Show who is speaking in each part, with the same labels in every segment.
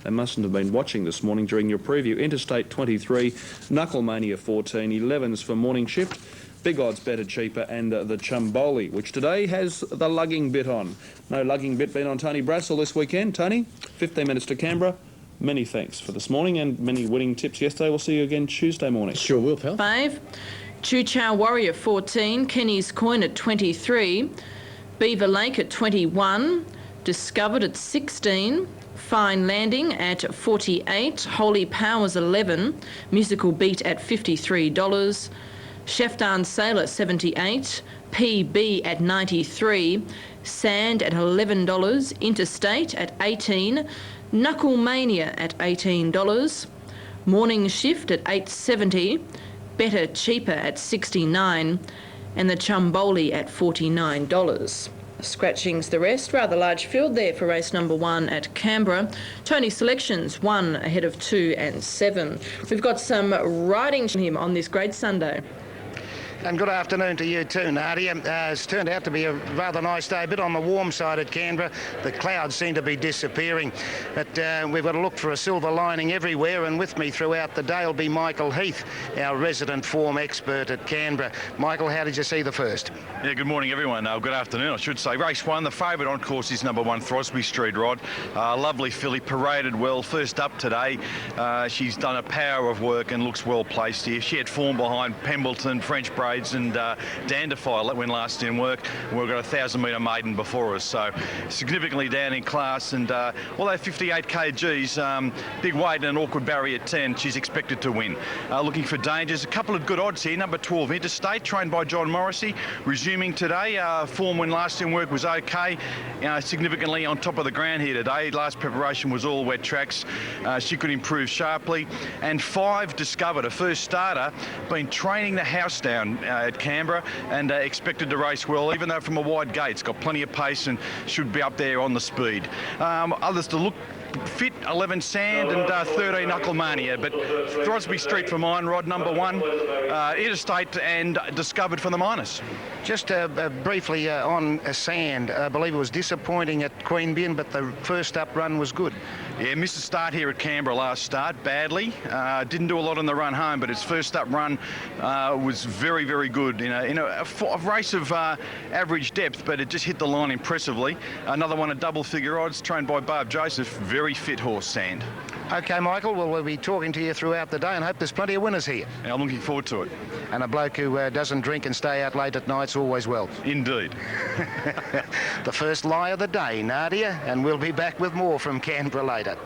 Speaker 1: They mustn't have been watching this morning during your preview. Interstate 23, Knucklemania 14, 11s for Morning Shift, Big Odds Better Cheaper, and the Chumboli, which today has the lugging bit on. No lugging bit been on Tony Brassel this weekend. Tony, 15 minutes to Canberra. Many thanks for this morning and many winning tips yesterday. We'll see you again Tuesday morning.
Speaker 2: Sure will, pal.
Speaker 3: 5, Choo Chow Warrior 14, Kenny's Coin at 23, Beaver Lake at 21, Discovered at 16, Fine Landing at 48, Holy Powers 11, Musical Beat at $53, Chef Dan Sailor 78, PB at 93, Sand at $11, Interstate at 18, Knucklemania at $18, Morning Shift at $8.70, Better Cheaper at $69, and the Chumboli at $49. Scratchings the rest. Rather large field there for race number 1 at Canberra. Tony selections 1 ahead of 2 and 7. We've got some riding from him on this great Sunday.
Speaker 4: And good afternoon to you too, Nadia. It's turned out to be a rather nice day, a bit on the warm side at Canberra. The clouds seem to be disappearing, but we've got to look for a silver lining everywhere, and with me throughout the day will be Michael Heath, our resident form expert at Canberra. Michael, how did you see the first?
Speaker 5: Yeah, good morning everyone. Good afternoon, I should say. Race 1, the favourite on course is number 1, Throsby Street Rod. Lovely filly, paraded well. First up today, she's done a power of work and looks well placed here. She had form behind Pembleton, French Braids and Dandify that went last in work. We've got a 1,000-metre maiden before us, so significantly down in class. And although 58 kgs, big weight and an awkward barrier at 10, she's expected to win. Looking for dangers. A couple of good odds here. Number 12, Interstate, trained by John Morrissey, resuming today. Form when last in work was okay. Significantly on top of the ground here today. Last preparation was all wet tracks. She could improve sharply. And 5, Discovered, a first starter, been training the house down at Canberra and expected to race well, even though from a wide gate. It's got plenty of pace and should be up there on the speed. Others to look fit, 11 Sand and 13 Knucklemania, but Throsby Street for mine, Rod, number 1, Interstate and Discovered for the minors.
Speaker 4: Just briefly on Sand, I believe it was disappointing at Queanbeyan, but the first up run was good.
Speaker 5: Yeah, missed the start here at Canberra last start, badly. Didn't do a lot on the run home, but its first up run was very, very good. In a race of average depth, but it just hit the line impressively. Another one at double figure odds, trained by Barb Joseph. Very fit horse, Sand.
Speaker 4: Okay, Michael, well, we'll be talking to you throughout the day and hope there's plenty of winners here.
Speaker 5: Yeah, I'm looking forward to it.
Speaker 4: And a bloke who doesn't drink and stay out late at night's always well.
Speaker 5: Indeed.
Speaker 4: The first lie of the day, Nadia, and we'll be back with more from Canberra later.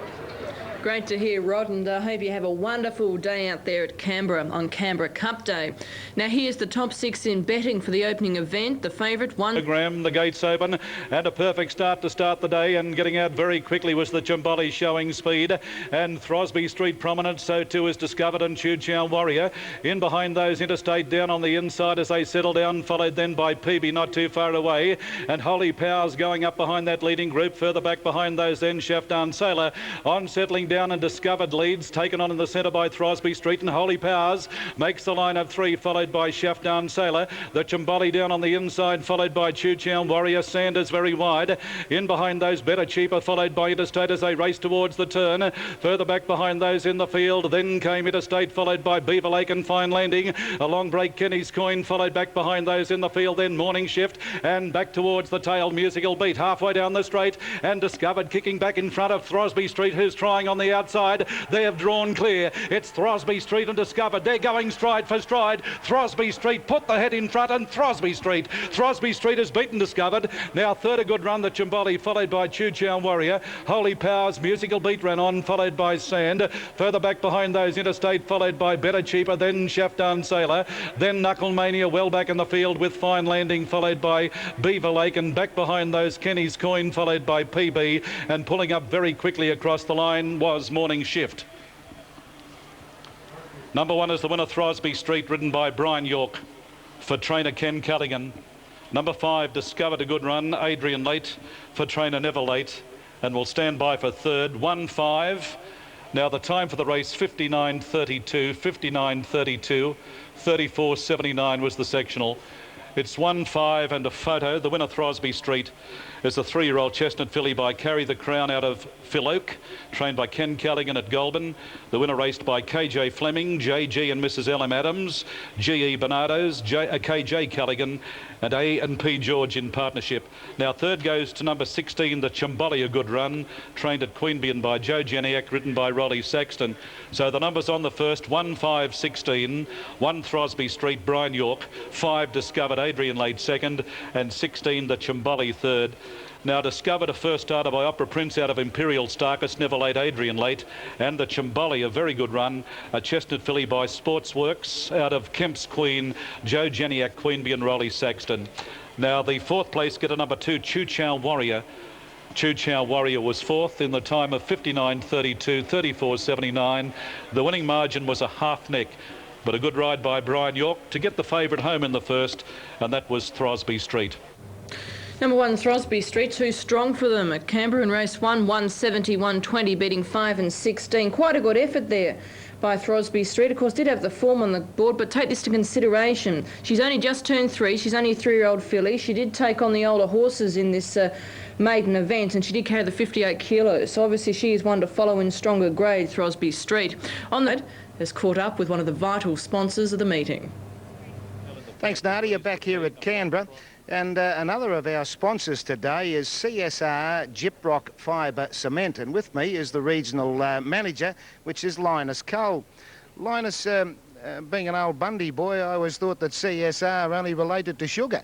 Speaker 3: Great to hear, Rod, and I hope you have a wonderful day out there at Canberra on Canberra Cup Day. Now here's the top 6 in betting for the opening event. The favourite, 1.
Speaker 6: The gates open and a perfect start to start the day, and getting out very quickly was the Chumboli showing speed, and Throsby Street prominent, so too is Discovered and Choo Chow Warrior. In behind those, Interstate down on the inside as they settle down, followed then by PB not too far away, and Holy Powers going up behind that leading group. Further back behind those then Chef Dan Sailor on settling down, and Discovered leads, taken on in the centre by Throsby Street, and Holy Powers makes the line of 3, followed by Chef Dan Sailor. The Chumboli down on the inside, followed by Choo Chow Warrior. Sanders very wide. In behind those, Better Cheaper, followed by Interstate as they race towards the turn. Further back behind those in the field, then came Interstate, followed by Beaver Lake and Fine Landing. A long break, Kenny's Coin, followed back behind those in the field, then Morning Shift, and back towards the tail, Musical Beat, halfway down the straight, and Discovered kicking back in front of Throsby Street, who's trying on the outside. They have drawn clear. It's Throsby Street and Discovered. They're going stride for stride. Throsby Street put the head in front, and Throsby Street has beaten Discovered. Now third a good run, the Chumboli, followed by Choo Chow Warrior. Holy Powers, Musical Beat ran on, followed by Sand. Further back behind those, Interstate, followed by Better Cheaper, then Chef Dan Sailor, then Knucklemania well back in the field with Fine Landing, followed by Beaver Lake, and back behind those Kenny's Coin, followed by PB, and pulling up very quickly across the line was Morning Shift. Number 1 is the winner, Throsby Street, ridden by Brian York for trainer Ken Callaghan. Number 5, Discovered, a good run, Adrian Late for trainer Never Late, and will stand by for third, 1-5. Now the time for the race, 59.32, 59.32, 34.79 was the sectional. It's 1-5 and a photo. The winner, Throsby Street, is the 3-year-old chestnut filly by Carry the Crown out of Phil Oak, trained by Ken Callaghan at Goulburn. The winner raced by KJ Fleming, JG and Mrs. L.M. Adams, GE Bernardo's, KJ Callaghan and A&P George in partnership. Now third goes to number 16, the Chumbolly, a good run, trained at Queanbeyan by Joe Janiak, ridden by Rolly Saxton. So the numbers on the first: 1, 5, 16, 1 Throsby Street, Brian York, 5 Discovered, Adrian Late second, and 16 the Chumbolly third. Now Discovered, a first starter by Opera Prince out of Imperial Starkus, Never Late, Adrian Late, and the Chumbolly, a very good run, a chestnut filly by Sportsworks out of Kemp's Queen, Joe Janiak, Queanbeyan, Rolly Saxton. Now the fourth place get a number 2, Chu Chow Warrior. Chu Chow Warrior was fourth in the time of 59.32, 34.79. The winning margin was a half neck, but a good ride by Brian York to get the favourite home in the first, and that was Throsby Street.
Speaker 3: Number 1, Throsby Street, too strong for them at Canberra in race 1, 170, 120, beating 5 and 16. Quite a good effort there by Throsby Street. Of course, did have the form on the board, but take this into consideration. She's only just turned 3. She's only a 3-year-old filly. She did take on the older horses in this maiden event, and she did carry the 58 kilos. So obviously she is one to follow in stronger grade, Throsby Street. On that, has caught up with one of the vital sponsors of the meeting.
Speaker 4: Thanks, Nadia. Back here at Canberra. And another of our sponsors today is CSR Gyprock Fibre Cement. And with me is the regional manager, which is Linus Cole. Linus, being an old Bundy boy, I always thought that CSR only related to sugar.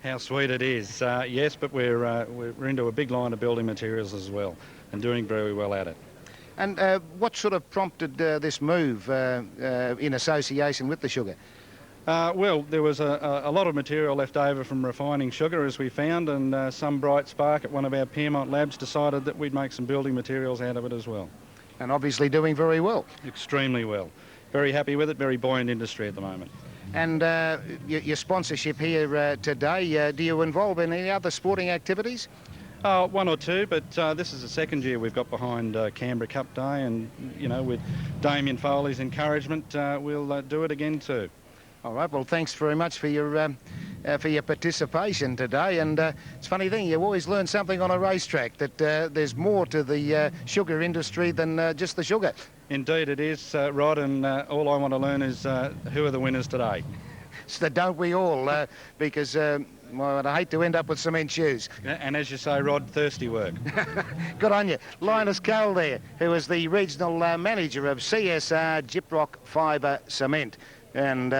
Speaker 2: How sweet it is. Yes, but we're into a big line of building materials as well, and doing very well at it.
Speaker 4: And what sort of prompted this move in association with the sugar?
Speaker 2: Well, there was a lot of material left over from refining sugar, as we found, and some bright spark at one of our Piermont labs decided that we'd make some building materials out of it as well.
Speaker 4: And obviously doing very well.
Speaker 2: Extremely well. Very happy with it, very buoyant industry at the moment.
Speaker 4: And your sponsorship here today, do you involve in any other sporting activities?
Speaker 2: One or two, but this is the second year we've got behind Canberra Cup Day, and, you know, with Damien Foley's encouragement, we'll do it again too.
Speaker 4: All right, well, thanks very much for your participation today. And it's a funny thing, you always learn something on a racetrack, that there's more to the sugar industry than just the sugar.
Speaker 2: Indeed it is, Rod, and all I want to learn is who are the winners today.
Speaker 4: So don't we all, because well, I hate to end up with cement shoes.
Speaker 2: And as you say, Rod, thirsty work.
Speaker 4: Good on you. Linus Cole there, who is the regional manager of CSR Gyprock Fibre Cement. And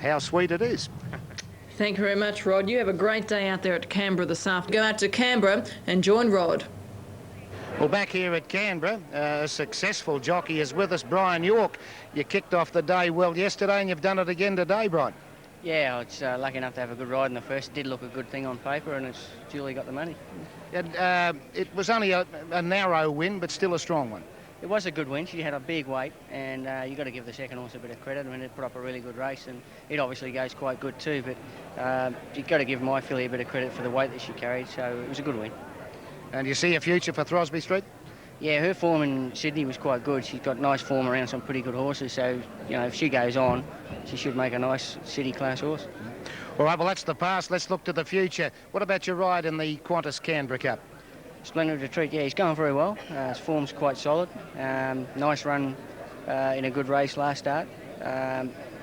Speaker 4: how sweet it is.
Speaker 3: Thank you very much, Rod. You have a great day out there at Canberra this afternoon. Go out to Canberra and join Rod.
Speaker 4: Well, back here at Canberra, a successful jockey is with us, Brian York. You kicked off the day well yesterday, and you've done it again today, Brian.
Speaker 7: Yeah, I was lucky enough to have a good ride in the first. It did look a good thing on paper, and it's Julie got the money.
Speaker 4: And, it was only a narrow win, but still a strong one.
Speaker 7: It was a good win. She had a big weight, and you've got to give the second horse a bit of credit. I mean, it put up a really good race, and it obviously goes quite good too, but you've got to give my filly a bit of credit for the weight that she carried, so it was a good win.
Speaker 4: And you see a future for Throsby Street?
Speaker 7: Yeah, her form in Sydney was quite good. She's got nice form around some pretty good horses, so, you know, if she goes on, she should make a nice city-class horse.
Speaker 4: All right, well, that's the past. Let's look to the future. What about your ride in the Qantas Canberra Cup?
Speaker 7: Splendid Retreat, yeah, he's going very well. His form's quite solid. Nice run in a good race last start.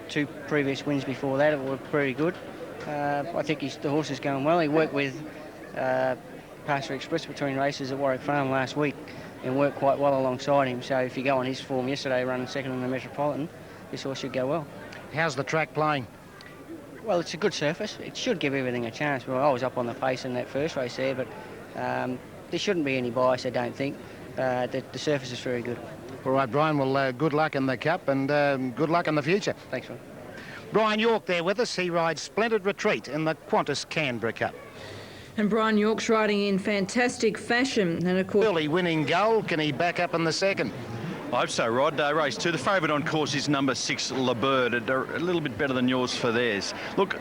Speaker 7: 2 previous wins before that were pretty good. I think the horse is going well. He worked with Pasture Express between races at Warwick Farm last week and worked quite well alongside him. So if you go on his form yesterday, running second in the Metropolitan, this horse should go well.
Speaker 4: How's the track playing?
Speaker 7: Well, it's a good surface. It should give everything a chance. Well, I was up on the pace in that first race there, but there shouldn't be any bias, I don't think. The surface is very good.
Speaker 4: All right, Brian, well, good luck in the Cup and good luck in the future.
Speaker 7: Thanks, man.
Speaker 4: Brian York there with us. He rides Splendid Retreat in the Qantas Canberra Cup.
Speaker 3: And Brian York's riding in fantastic fashion. And of course,
Speaker 4: Early winning goal. Can he back up in the second?
Speaker 5: I hope so, Rod. Race 2. The favourite on course is number 6, Le Bird. A little bit better than yours for theirs. Look,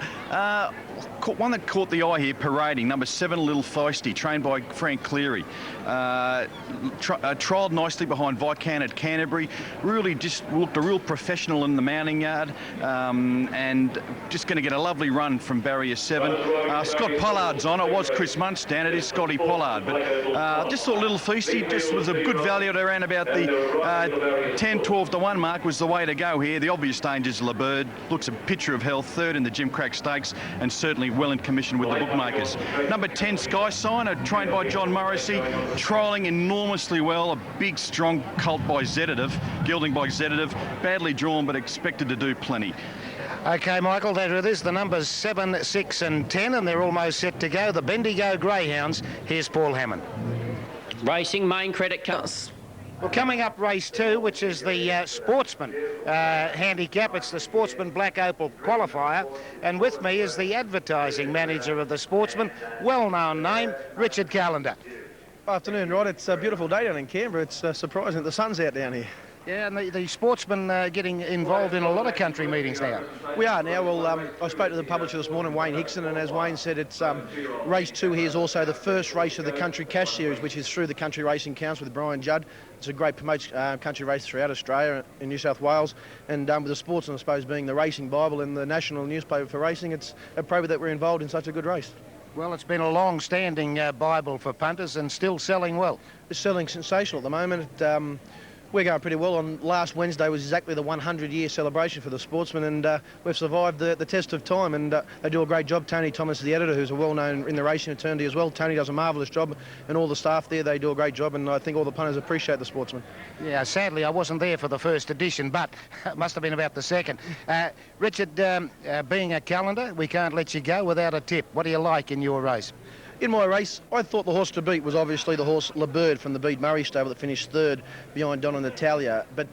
Speaker 5: one that caught the eye here, parading, number 7, Little Feisty, trained by Frank Cleary. Trialled nicely behind Viscount at Canterbury. Really just looked a real professional in the mounting yard, and just going to get a lovely run from barrier 7. Scott Pollard's on. It was Chris Munt's down. It is Scotty Pollard. But just thought Little Feisty just was a good value at around about the 10, 12 to 1 mark was the way to go here. The obvious dangers, Le Bird. Looks a picture of health, 3rd in the Jim Crack Stakes, and certainly well in commission with the bookmakers. Number 10, Sky Sign, trained by John Morrissey, trialling enormously well. A big, strong colt by Zetative, gelding by Zetative. Badly drawn, but expected to do plenty.
Speaker 4: OK, Michael, there it is, the numbers 7, 6 and 10, and they're almost set to go. The Bendigo Greyhounds. Here's Paul Hammond.
Speaker 8: Racing main credit cards.
Speaker 4: Well, coming up race 2, which is the Sportsman handicap. It's the Sportsman Black Opal qualifier. And with me is the advertising manager of the Sportsman, well-known name, Richard Callender.
Speaker 9: Afternoon, Rod. It's a beautiful day down in Canberra. It's surprising that the sun's out down here.
Speaker 4: Yeah, and the Sportsman getting involved in a lot of country meetings now.
Speaker 9: We are now. Well, I spoke to the publisher this morning, Wayne Hickson, and as Wayne said, it's race 2 here is also the first race of the Country Cash Series, which is through the Country Racing Council with Brian Judd. It's a great promotes country race throughout Australia and New South Wales, and with the Sportsman, I suppose, being the racing Bible and the national newspaper for racing, it's appropriate that we're involved in such a good race.
Speaker 4: Well, it's been a long-standing Bible for punters and still selling well.
Speaker 9: It's selling sensational at the moment. We're going pretty well. On last Wednesday was exactly the 100-year celebration for the Sportsman, and we've survived the test of time, and they do a great job. Tony Thomas, the editor, who's a well-known in the racing fraternity as well. Tony does a marvellous job, and all the staff there, they do a great job, and I think all the punters appreciate the Sportsman.
Speaker 4: Yeah, sadly, I wasn't there for the first edition, but it must have been about the second. Richard, being a calendar, we can't let you go without a tip. What do you like in your race?
Speaker 9: In my race, I thought the horse to beat was obviously the horse Le Bird from the Bede Murray stable that finished 3rd behind Donna Natalia. But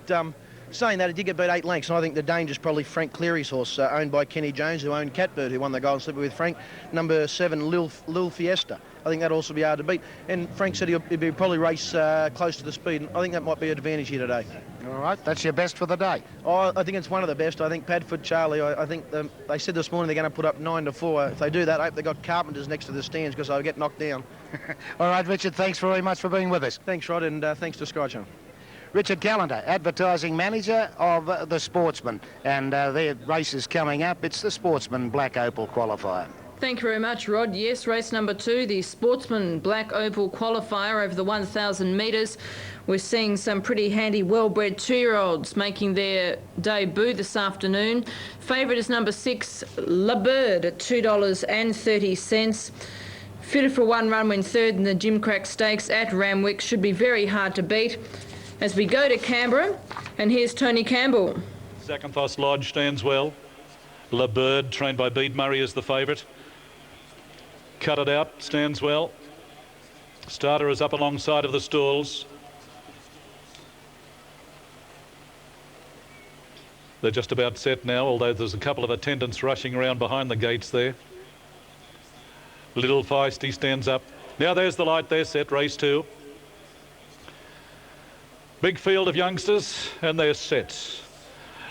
Speaker 9: saying that, it did get beat 8 lengths, and I think the danger's probably Frank Cleary's horse, owned by Kenny Jones, who owned Catbird, who won the Golden Slipper with Frank. Number 7, Lil Fiesta. I think that'll also be hard to beat. And Frank said he'd be probably race close to the speed, and I think that might be an advantage here today.
Speaker 4: All right, that's your best for the day.
Speaker 9: Oh, I think it's one of the best. I think Padfoot Charlie, I think they said this morning they're going to put up 9 to 4. If they do that, I hope they've got carpenters next to the stands because they'll get knocked down.
Speaker 4: All right, Richard, thanks very much for being with us.
Speaker 9: Thanks, Rod, and thanks to Sky Channel.
Speaker 4: Richard Callender, advertising manager of the Sportsman, and their race is coming up. It's the Sportsman Black Opal qualifier.
Speaker 3: Thank you very much, Rod. Yes, race number 2, the Sportsman Black Opal qualifier over the 1,000 metres. We're seeing some pretty handy well-bred 2-year-olds making their debut this afternoon. Favourite is number 6, Le Bird at $2.30. Fitted for 1 run when 3rd in the Jim Crack Stakes at Ramwick. Should be very hard to beat. As we go to Canberra, and here's Tony Campbell.
Speaker 6: Zakynthos Lodge stands well. Le Bird, trained by Bede Murray, is the favourite. Cut It Out stands well. Starter is up alongside of the stalls. They're just about set now, although there's a couple of attendants rushing around behind the gates there. Little Feisty stands up. Now there's the light there, set, race 2. Big field of youngsters, and they're set.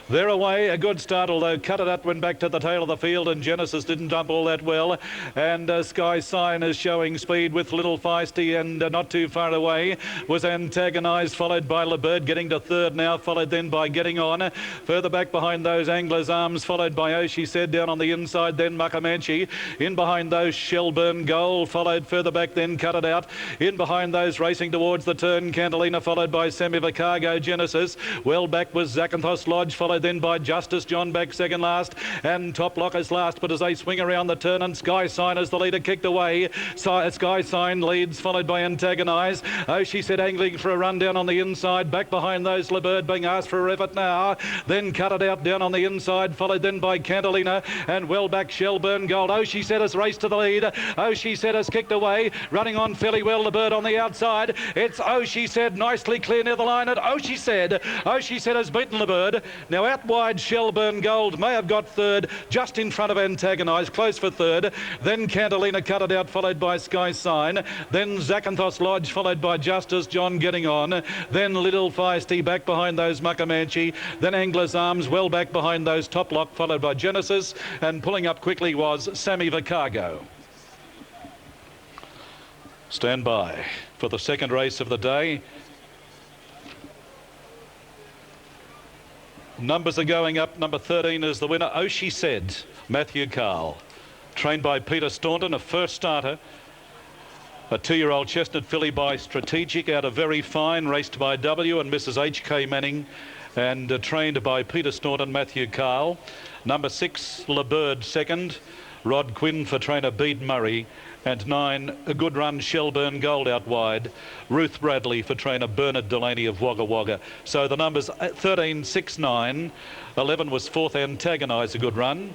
Speaker 6: They're away, a good start, although Cut It Out went back to the tail of the field and Genesis didn't dump all that well. And Sky Sign is showing speed with Little Feisty, and not too far away was antagonised, followed by Le Bird, getting to 3rd now, followed then by Getting On. Further back behind those Angler's Arms, followed by Oh She Said down on the inside, then Muckamanchi. In behind those Shelburne Gold, followed further back then Cut It Out. In behind those racing towards the turn, Candelina, followed by Semi Vicargo Genesis. Well back was Zakynthos Lodge, followed then by Justice John back second last, and Top Lockers last, but as they swing around the turn, and Sky Sign as the leader kicked away. Sky Sign leads, followed by Antagonise. Oh She Said angling for a run down on the inside, back behind those Le Bird being asked for a effort now, then Cut It Out down on the inside, followed then by Candelina, and well back Shelburne Gold. Oh She Said has raced to the lead. Oh She Said has kicked away, running on fairly well, Le Bird on the outside. It's Oh She Said nicely clear near the line at Oh She Said. Oh She Said has beaten Le Bird. Now Now out wide, Shelburne Gold may have got third, just in front of Antagonise, close for third. Then Cantalina cut it out, followed by Sky Sign. Then Zachanthos Lodge, followed by Justice John getting on. Then Little Feisty back behind those Muckamanchi. Then Angler's Arms well back behind those Top Lock, followed by Genesis. And pulling up quickly was Sammy Vicargo. Stand by for the second race of the day. Numbers are going up. Number 13 is the winner. Oh, she said, Matthew Carl. Trained by Peter Staunton, a first starter. A 2-year-old chestnut filly by Strategic out of Very Fine, raced by W and Mrs. H.K. Manning, and trained by Peter Staunton, Matthew Carl. Number 6, Le Bird second. Rod Quinn for trainer Bede Murray. And 9, A Good Run, Shelburne Gold out wide. Ruth Bradley for trainer Bernard Delaney of Wagga Wagga. So the numbers 13, 6, 9. 11 was 4th, Antagonise, A Good Run.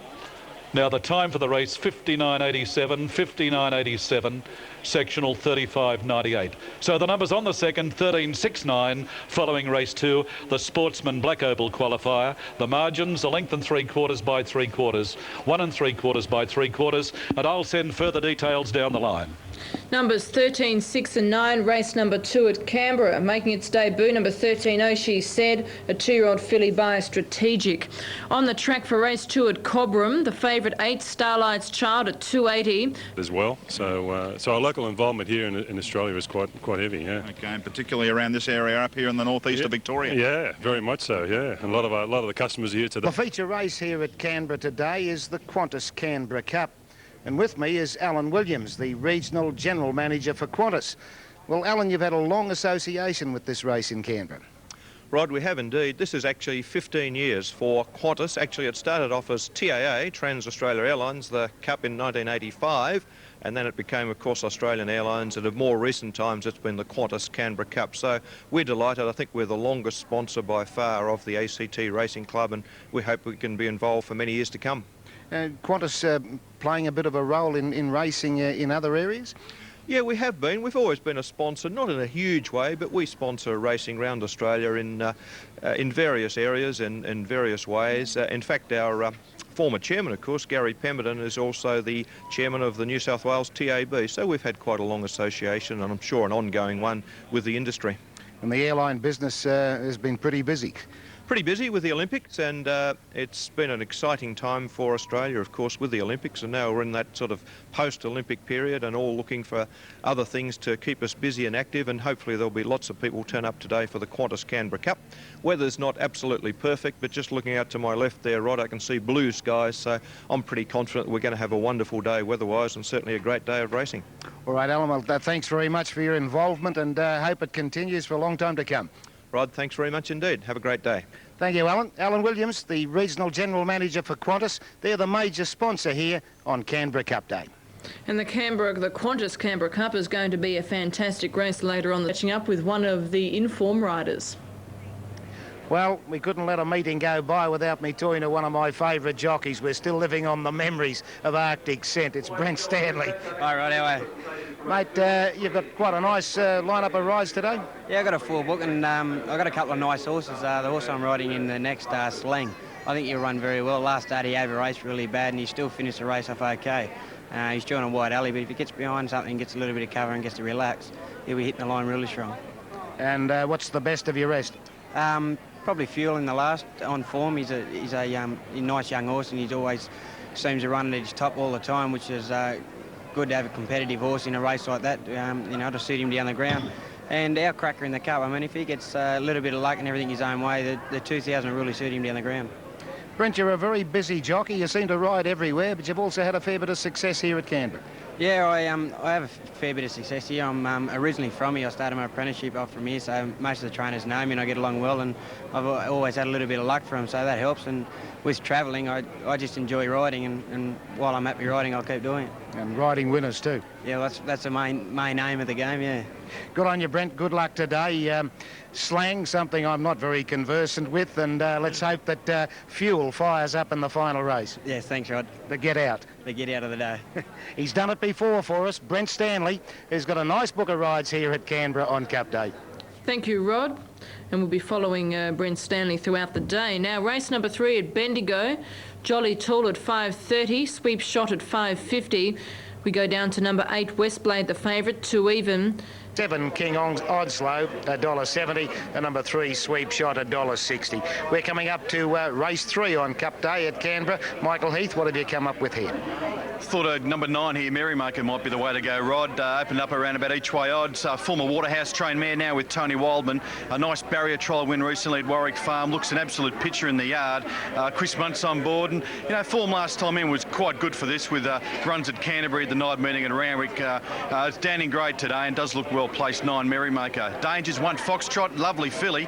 Speaker 6: Now the time for the race, 59.87, 59.87, sectional 35.98. So the numbers on the second, 13.69, following race 2, the Sportsman Black Opal qualifier. The margins, a length and 3/4 by 3/4, 1 3/4 by 3/4, and I'll send further details down the line.
Speaker 3: Numbers 13, 6 and 9, race number 2 at Canberra. Making its debut, number 13, Oh She Said, a 2-year-old filly by Strategic. On the track for race 2 at Cobram, the favourite 8, Starlight's Child at 280.
Speaker 10: As well, so our local involvement here in Australia is quite heavy, yeah.
Speaker 11: Okay, and particularly around this area up here in the northeast of Victoria.
Speaker 10: Yeah, very much so, yeah. And a lot of the customers are here today.
Speaker 4: The feature race here at Canberra today is the Qantas Canberra Cup. And with me is Alan Williams, the Regional General Manager for Qantas. Well, Alan, you've had a long association with this race in Canberra.
Speaker 12: Rod, we have indeed. This is actually 15 years for Qantas. Actually, it started off as TAA, Trans-Australia Airlines, the Cup in 1985, and then it became, of course, Australian Airlines, and in more recent times it's been the Qantas Canberra Cup. So we're delighted. I think we're the longest sponsor by far of the ACT Racing Club, and we hope we can be involved for many years to come.
Speaker 4: Qantas playing a bit of a role in racing in other areas?
Speaker 12: Yeah, we have been. We've always been a sponsor, not in a huge way, but we sponsor racing around Australia in various areas and in various ways. In fact, our former chairman, of course, Gary Pemberton, is also the chairman of the New South Wales TAB. So we've had quite a long association, and I'm sure an ongoing one, with the industry.
Speaker 4: And the airline business has been pretty busy.
Speaker 12: Pretty busy with the Olympics, and it's been an exciting time for Australia, of course, with the Olympics, and now we're in that sort of post-Olympic period and all looking for other things to keep us busy and active, and hopefully there'll be lots of people turn up today for the Qantas Canberra Cup. Weather's not absolutely perfect, but just looking out to my left there, Rod, I can see blue skies, so I'm pretty confident we're going to have a wonderful day weather-wise and certainly a great day of racing.
Speaker 4: All right, Alan, well, thanks very much for your involvement, and hope it continues for a long time to come.
Speaker 12: Rod, thanks very much indeed. Have a great day.
Speaker 4: Thank you, Alan. Alan Williams, the Regional General Manager for Qantas. They're the major sponsor here on Canberra Cup Day.
Speaker 3: And the Qantas Canberra Cup is going to be a fantastic race later on. Catching up with one of the inform riders.
Speaker 4: Well, we couldn't let a meeting go by without me talking to one of my favourite jockeys. We're still living on the memories of Arctic Scent. It's Brent Stanley.
Speaker 13: Hi, Rod, how are you?
Speaker 4: Mate, you've got quite a nice lineup of rides today.
Speaker 13: Yeah, I've got a full book, and I've got a couple of nice horses. The horse I'm riding in the next, Slang, I think he'll run very well. Last start he over-raced really bad, and he still finished the race off okay. He's drawing a wide alley, but if he gets behind something, gets a little bit of cover and gets to relax, he'll be hitting the line really strong.
Speaker 4: And what's the best of your rest?
Speaker 13: Probably Fuel in the last, on form. He's a nice young horse, and he always seems to run at his top all the time, which is good to have a competitive horse in a race like that, you know, to suit him down the ground. And our cracker in the Cup, I mean, if he gets a little bit of luck and everything his own way, the 2000 will really suit him down the ground.
Speaker 4: Brent, you're a very busy jockey. You seem to ride everywhere, but you've also had a fair bit of success here at Canberra.
Speaker 13: Yeah, I have a fair bit of success here. I'm originally from here. I started my apprenticeship off from here, so most of the trainers know me and I get along well, and I've always had a little bit of luck for them, so that helps. And with travelling, I just enjoy riding, and while I'm happy riding, I'll keep doing it.
Speaker 4: And riding winners too.
Speaker 13: Yeah, that's the main aim of the game, yeah.
Speaker 4: Good on you, Brent. Good luck today. Slang, something I'm not very conversant with, and let's hope that Fuel fires up in the final race.
Speaker 13: Yes, thanks, Rod.
Speaker 4: The get out.
Speaker 13: The get out of the day.
Speaker 4: He's done it before for us. Brent Stanley has got a nice book of rides here at Canberra on Cup Day.
Speaker 3: Thank you, Rod. and we'll be following Brent Stanley throughout the day. Now, race number 3 at Bendigo, Jolly Tall at 5.30, Sweep Shot at 5.50. We go down to number 8, Westblade, the favourite, 2 even.
Speaker 4: 7 King Onslow, $1.70, and number 3 Sweep Shot, $1.60. We're coming up to race 3 on Cup Day at Canberra. Michael Heath, what have you come up with here?
Speaker 5: Thought number 9 here, Merrymaker, might be the way to go, Rod. Opened up around about each way odds. Former Waterhouse trained mare now with Tony Wildman. A nice barrier trial win recently at Warwick Farm. Looks an absolute picture in the yard. Chris Munt's on board. And, you know, form last time in was quite good for this with runs at Canterbury, at the night meeting at Randwick. It's down in grade today and does look well placed. 9 Merrymaker. Dangers 1 Foxtrot, lovely filly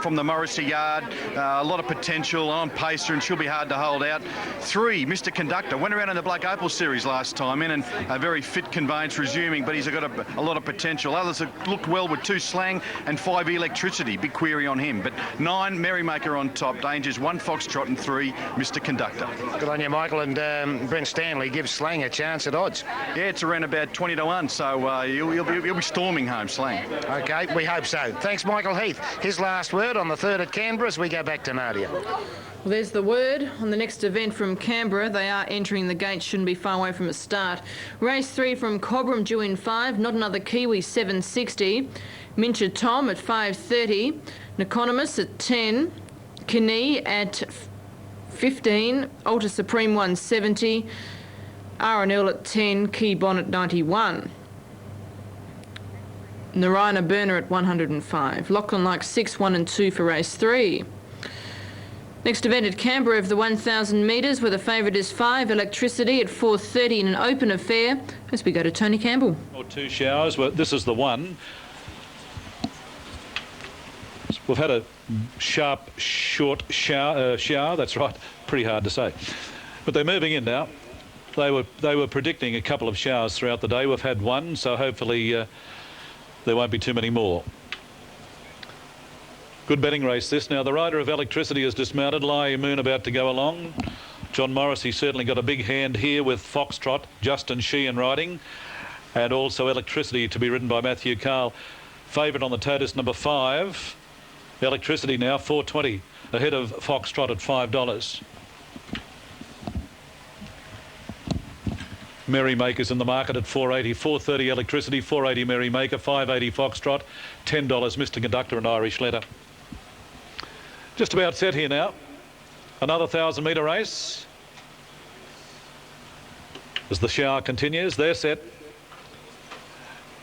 Speaker 5: from the Morrissey yard. A lot of potential on pacer and she'll be hard to hold out. 3 Mr. Conductor went around in the Black Opal Series last time in and a very fit Conveyance resuming, but he's got a lot of potential. Others have looked well with 2 Slang and 5 Electricity. Big query on him. But 9 Merrymaker on top. Dangers 1 Foxtrot and 3 Mr. Conductor.
Speaker 4: Good on you, Michael. And Brent Stanley gives Slang a chance at odds.
Speaker 5: Yeah, it's around about 20 to 1, so he'll be storming home, Slang.
Speaker 4: OK, we hope so. Thanks, Michael Heath. His last word on the 3rd at Canberra as we go back to Nadia.
Speaker 3: Well, there's the word on the next event from Canberra. They are entering the gate, shouldn't be far away from a start. Race 3 from Cobram due in 5, Not Another Kiwi 7.60, Mincher Tom at 5.30, Neconomus at 10, Kinee at 15, Ultra Supreme 170, R&L at 10, Key Bonnet 91. Narayana Burner at 105. Lachlan Like 6, 1 and 2 for race 3. Next event at Canberra of the 1,000 metres, where the favourite is 5, Electricity at 4.30 in an open affair, as we go to Tony Campbell.
Speaker 6: Or 2 showers, well, this is the one. We've had a sharp, short shower, that's right, pretty hard to say. But they're moving in now. They were predicting a couple of showers throughout the day. We've had one, so hopefully there won't be too many more. Good betting race this. Now the rider of Electricity is dismounted. Lai Moon about to go along. John Morrissey certainly got a big hand here with Foxtrot, Justin Sheehan riding, and also Electricity to be ridden by Matthew Carl. Favourite on the totus number 5. Electricity now 4.20 ahead of Foxtrot at $5. Merrymaker's in the market at 4.80, 4.30 Electricity, 4.80 Merrymaker, 5.80 Foxtrot, $10 Mr. Conductor and Irish Letter. Just about set here now. Another 1,000 metre race. As the shower continues, they're set.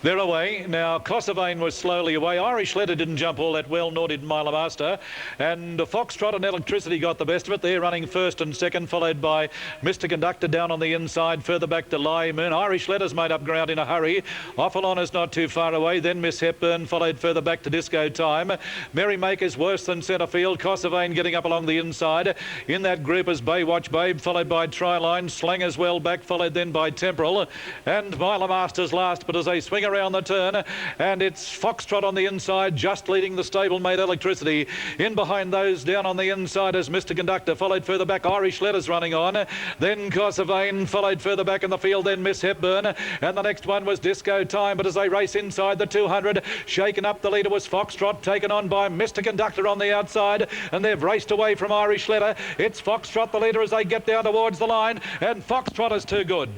Speaker 6: They're away. Now, Kosovain was slowly away. Irish Letter didn't jump all that well, nor did Mila Master. And Foxtrot and Electricity got the best of it. They're running first and second, followed by Mr. Conductor down on the inside, further back to Lai Moon. Irish Letter's made up ground in a hurry. Offalon is not too far away. Then Miss Hepburn, followed further back to Disco Time. Merrymaker's worse than centre field. Kosovain getting up along the inside. In that group is Baywatch Babe, followed by Tryline. Slang as well back, followed then by Temporal. And Mila Master's last, but as they swing around the turn, and it's Foxtrot on the inside, just leading the stablemate Electricity. In behind those, down on the inside is Mr. Conductor, followed further back Irish Letters running on, then Kosovain, followed further back in the field, then Miss Hepburn, and the next one was Disco Time. But as they race inside the 200, shaken up, the leader was Foxtrot, taken on by Mr. Conductor on the outside, and they've raced away from Irish Letter. It's Foxtrot the leader as they get down towards the line, and Foxtrot is too good.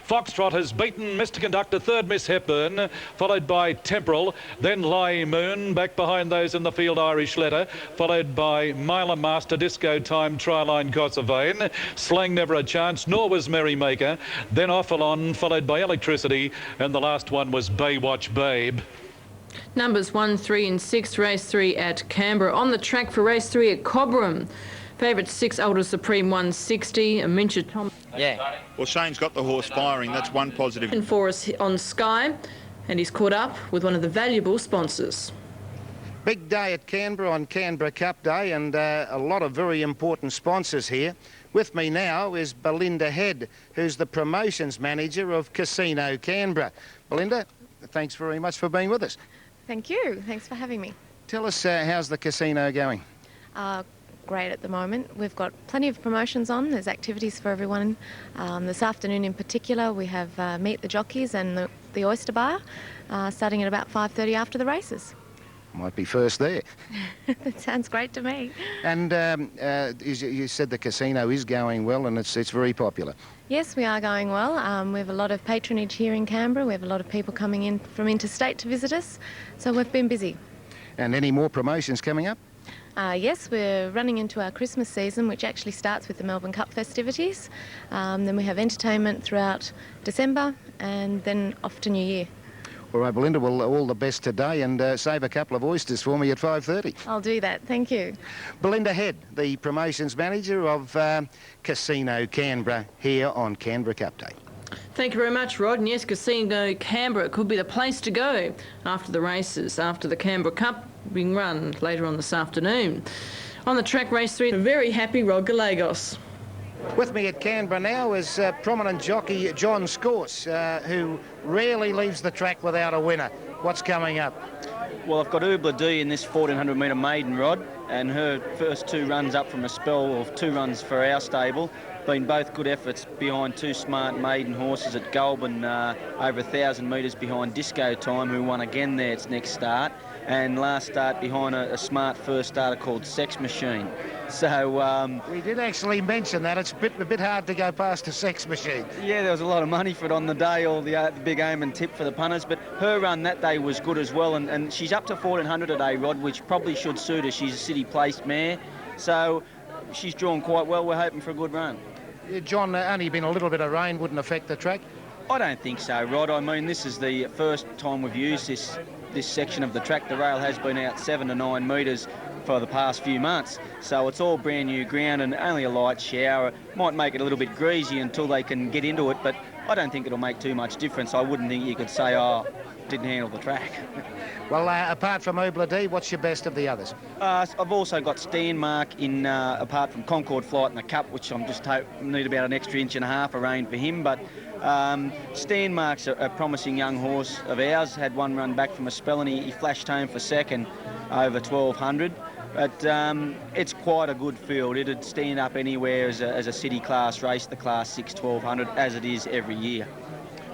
Speaker 6: Foxtrot has beaten Mr. Conductor, third Miss Hepburn, followed by Temporal, then Lai Moon, back behind those in the field Irish Letter, followed by Mila Master, Disco Time, Tryline, Kosovain. Slang never a chance, nor was Merrymaker. Then Offalon, followed by Electricity, and the last one was Baywatch Babe.
Speaker 3: Numbers 1, 3 and 6, race 3 at Canberra. On the track for race 3 at Cobram. Favourite 6, Ultra Supreme 160, a Mincher Tom.
Speaker 11: Yeah. Well, Shane's got the horse firing. That's one positive.
Speaker 3: And for us on Sky, and he's caught up with one of the valuable sponsors.
Speaker 4: Big day at Canberra on Canberra Cup Day, and a lot of very important sponsors here. With me now is Belinda Head, who's the promotions manager of Casino Canberra. Belinda, thanks very much for being with us.
Speaker 14: Thank you. Thanks for having me.
Speaker 4: Tell us how's the casino going?
Speaker 14: Great at the moment. We've got plenty of promotions on. There's activities for everyone. This afternoon in particular, we have Meet the Jockeys and the Oyster Bar, starting at about 5:30 after the races.
Speaker 4: Might be first there.
Speaker 14: That sounds great to me.
Speaker 4: And you said the casino is going well and it's very popular.
Speaker 14: Yes, we are going well. We have a lot of patronage here in Canberra. We have a lot of people coming in from interstate to visit us, so we've been busy.
Speaker 4: And any more promotions coming up?
Speaker 14: Yes, we're running into our Christmas season, which actually starts with the Melbourne Cup festivities. Then we have entertainment throughout December and then off to New Year.
Speaker 4: All right, Belinda, well, all the best today, and save a couple of oysters for me at 5:30.
Speaker 14: I'll do that, thank you.
Speaker 4: Belinda Head, the promotions manager of Casino Canberra, here on Canberra Cup Day.
Speaker 3: Thank you very much, Rod. And yes, Casino Canberra could be the place to go after the races, after the Canberra Cup being run later on this afternoon. On the track, race 3, a very happy Rod Gallegos.
Speaker 4: With me at Canberra now is prominent jockey John Scorse, who rarely leaves the track without a winner. What's coming up?
Speaker 15: Well, I've got Ubla D in this 1400 metre maiden, Rod, and her first 2 runs up from a spell of 2 runs for our stable. Been both good efforts behind 2 smart maiden horses at Goulburn, over 1,000 metres behind Disco Time, who won again there its next start, and last start behind a smart first starter called Sex Machine. So
Speaker 4: we did actually mention that. It's a bit hard to go past a Sex Machine.
Speaker 15: Yeah, there was a lot of money for it on the day, all the big aim and tip for the punters, but her run that day was good as well, and she's up to 1400 today, Rod, which probably should suit her. She's a city-placed mare, so she's drawn quite well. We're hoping for a good run.
Speaker 4: John, only been a little bit of rain wouldn't affect the track?
Speaker 15: I don't think so, Rod. I mean, this is the first time we've used this section of the track. The rail has been out 7 to 9 metres for the past few months, so it's all brand new ground and only a light shower. Might make it a little bit greasy until they can get into it, but I don't think it'll make too much difference. I wouldn't think you could say, oh, didn't handle the track.
Speaker 4: Well, apart from Ubla D, what's your best of the others?
Speaker 15: I've also got Stanmark in, apart from Concord Flight in the Cup, which I'm just need about an extra 1.5 inches of rain for him, but Stanmark's a promising young horse of ours. Had 1 run back from a spell and he flashed home for second over 1200. But it's quite a good field. It'd stand up anywhere as a city class race, the class 6 1200, as it is every year.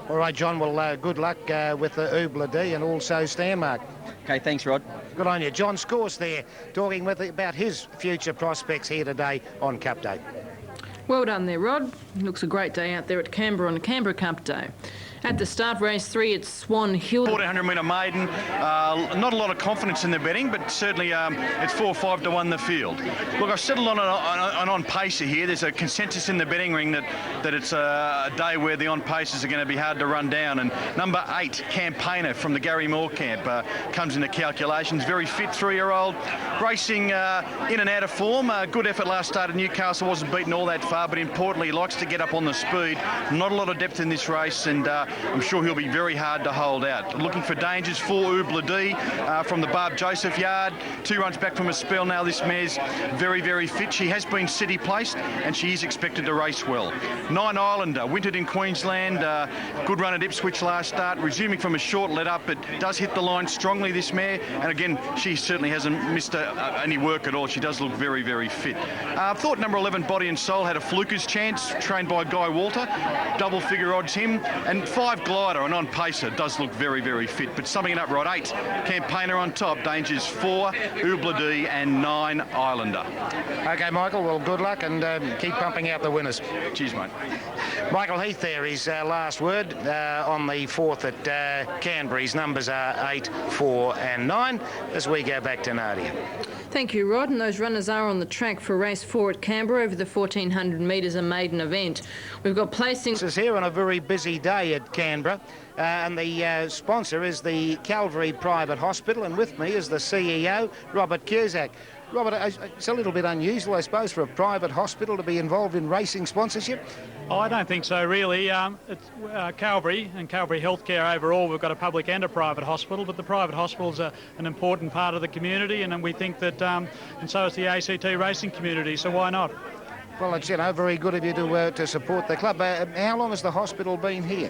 Speaker 4: All right, John, well, good luck with the Ubla D and also Stanmark.
Speaker 15: Okay, thanks, Rod.
Speaker 4: Good on you. John Scorse there, talking about his future prospects here today on Cup Day.
Speaker 3: Well done there, Rod. Looks a great day out there at Canberra on Canberra Cup Day. At the start, race 3, it's Swan Hill.
Speaker 5: 1400 metre maiden. Not a lot of confidence in the betting, but certainly it's 4 or 5 to 1 the field. Look, I've settled on an on-pacer here. There's a consensus in the betting ring that it's a day where the on-pacers are going to be hard to run down. And number 8, Campaigner from the Gary Moore camp, comes into calculations. Very fit 3-year-old. Racing in and out of form. Good effort last start at Newcastle. Wasn't beaten all that far, but importantly, likes to get up on the speed. Not a lot of depth in this race, and I'm sure he'll be very hard to hold out. Looking for dangers for Ubla D from the Barb Joseph yard. 2 runs back from a spell now. This mare's very, very fit. She has been city placed and she is expected to race well. 9 Islander, wintered in Queensland. Good run at Ipswich last start. Resuming from a short let up, but does hit the line strongly, this mare. And again, she certainly hasn't missed any work at all. She does look very, very fit. I thought number 11, Body and Soul, had a fluker's chance, trained by Guy Walter. Double figure odds him. And 5 Glider, an on-pacer, does look very, very fit. But summing it up, right, 8 Campaigner on top, dangers 4 Ubla D and 9 Islander.
Speaker 4: OK, Michael, well, good luck and keep pumping out the winners.
Speaker 5: Cheers, mate.
Speaker 4: Michael Heath there, his last word on the 4th at Canberra. His numbers are 8, 4 and 9 as we go back to Nadia.
Speaker 3: Thank you, Rod. And those runners are on the track for race 4 at Canberra over the 1400 metres, a maiden event. We've got placings.
Speaker 4: This is here on a very busy day at Canberra, and the sponsor is the Calvary Private Hospital, and with me is the CEO, Robert Cusack. Robert, it's a little bit unusual, I suppose, for a private hospital to be involved in racing sponsorship.
Speaker 16: Oh, I don't think so, really. It's Calvary and Calvary Healthcare overall. We've got a public and a private hospital, but the private hospital is an important part of the community, and we think that, and so is the ACT racing community, so why not?
Speaker 4: Well, it's, very good of you to support the club. How long has the hospital been here?